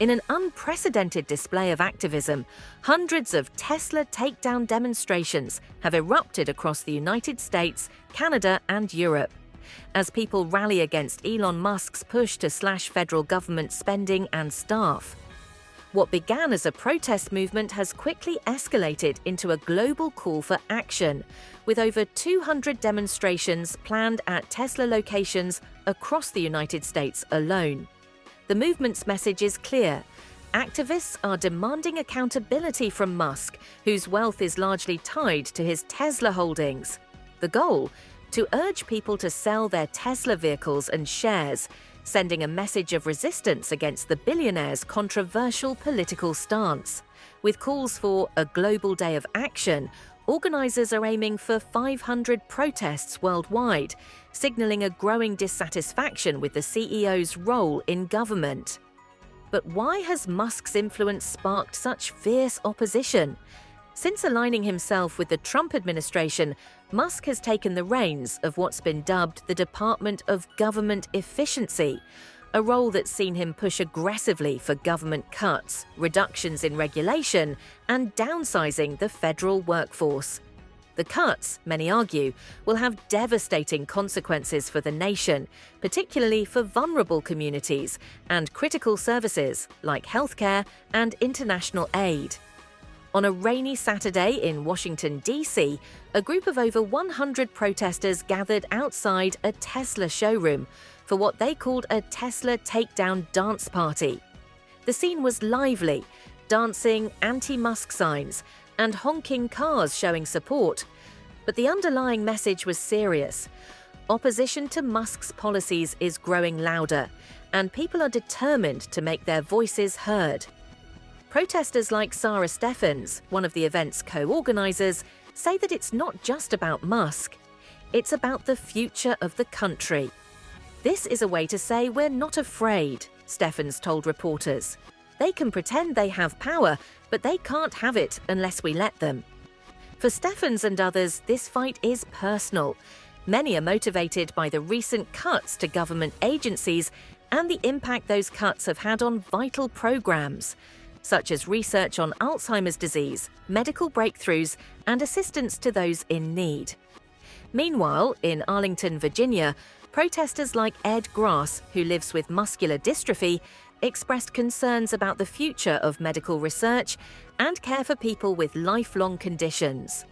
In an unprecedented display of activism, hundreds of Tesla takedown demonstrations have erupted across the United States, Canada, and Europe, as people rally against Elon Musk's push to slash federal government spending and staff. What began as a protest movement has quickly escalated into a global call for action, with over 200 demonstrations planned at Tesla locations across the United States alone. The movement's message is clear. Activists are demanding accountability from Musk, whose wealth is largely tied to his Tesla holdings. The goal? To urge people to sell their Tesla vehicles and shares, sending a message of resistance against the billionaire's controversial political stance. With calls for a global day of action, organizers are aiming for 500 protests worldwide, signaling a growing dissatisfaction with the CEO's role in government. But why has Musk's influence sparked such fierce opposition? Since aligning himself with the Trump administration, Musk has taken the reins of what's been dubbed the Department of Government Efficiency, a role that's seen him push aggressively for government cuts, reductions in regulation, and downsizing the federal workforce. The cuts, many argue, will have devastating consequences for the nation, particularly for vulnerable communities and critical services like healthcare and international aid. On a rainy Saturday in Washington, D.C., a group of over 100 protesters gathered outside a Tesla showroom for what they called a Tesla takedown dance party. The scene was lively, dancing, anti-Musk signs, and honking cars showing support. But the underlying message was serious. Opposition to Musk's policies is growing louder, and people are determined to make their voices heard. Protesters like Sarah Steffens, one of the event's co-organizers, say that it's not just about Musk. It's about the future of the country. This is a way to say we're not afraid, Steffens told reporters. They can pretend they have power, but they can't have it unless we let them. For Steffens and others, this fight is personal. Many are motivated by the recent cuts to government agencies and the impact those cuts have had on vital programs, such as research on Alzheimer's disease, medical breakthroughs, and assistance to those in need. Meanwhile, in Arlington, Virginia, protesters like Ed Grass, who lives with muscular dystrophy, expressed concerns about the future of medical research and care for people with lifelong conditions.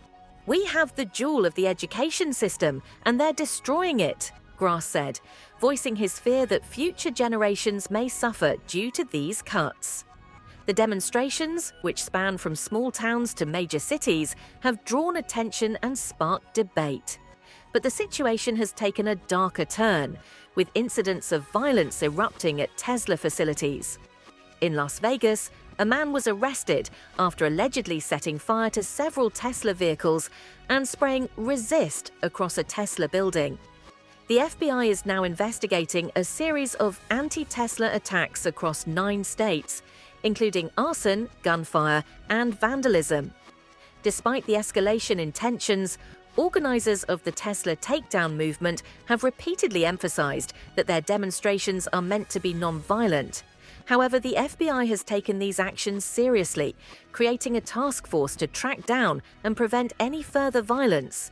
"We have the jewel of the education system, and they're destroying it," Grass said, voicing his fear that future generations may suffer due to these cuts. The demonstrations, which span from small towns to major cities, have drawn attention and sparked debate. But the situation has taken a darker turn, with incidents of violence erupting at Tesla facilities. In Las Vegas, a man was arrested after allegedly setting fire to several Tesla vehicles and spraying "resist" across a Tesla building. The FBI is now investigating a series of anti-Tesla attacks across 9 states, including arson, gunfire, and vandalism. Despite the escalation in tensions, organizers of the Tesla takedown movement have repeatedly emphasized that their demonstrations are meant to be non-violent. However, the FBI has taken these actions seriously, creating a task force to track down and prevent any further violence.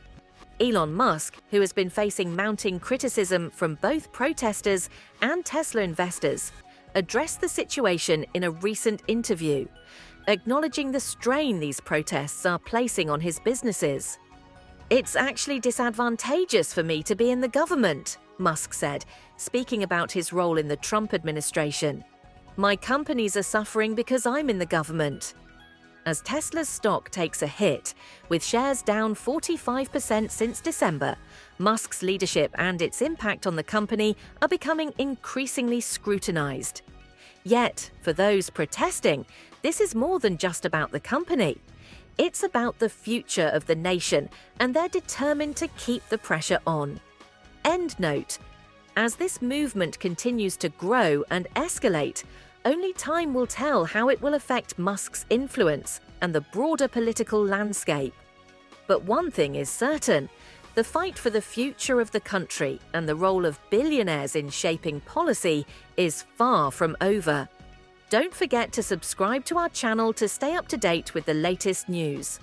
Elon Musk, who has been facing mounting criticism from both protesters and Tesla investors, addressed the situation in a recent interview, acknowledging the strain these protests are placing on his businesses. "It's actually disadvantageous for me to be in the government," Musk said, speaking about his role in the Trump administration. "My companies are suffering because I'm in the government." As Tesla's stock takes a hit, with shares down 45% since December, Musk's leadership and its impact on the company are becoming increasingly scrutinized. Yet, for those protesting, this is more than just about the company. It's about the future of the nation, and they're determined to keep the pressure on. End note. As this movement continues to grow and escalate, only time will tell how it will affect Musk's influence and the broader political landscape. But one thing is certain: the fight for the future of the country and the role of billionaires in shaping policy is far from over. Don't forget to subscribe to our channel to stay up to date with the latest news.